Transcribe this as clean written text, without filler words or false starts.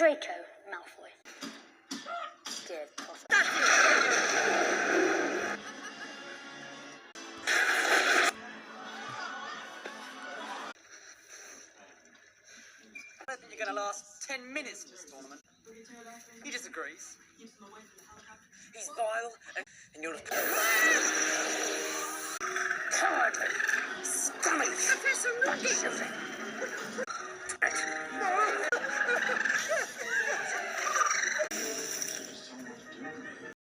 Draco Malfoy. Dear Potter. I don't think you're going to last 10 minutes in this tournament. He disagrees. He's vile, and you're cowardly, scummy, Professor Rugby.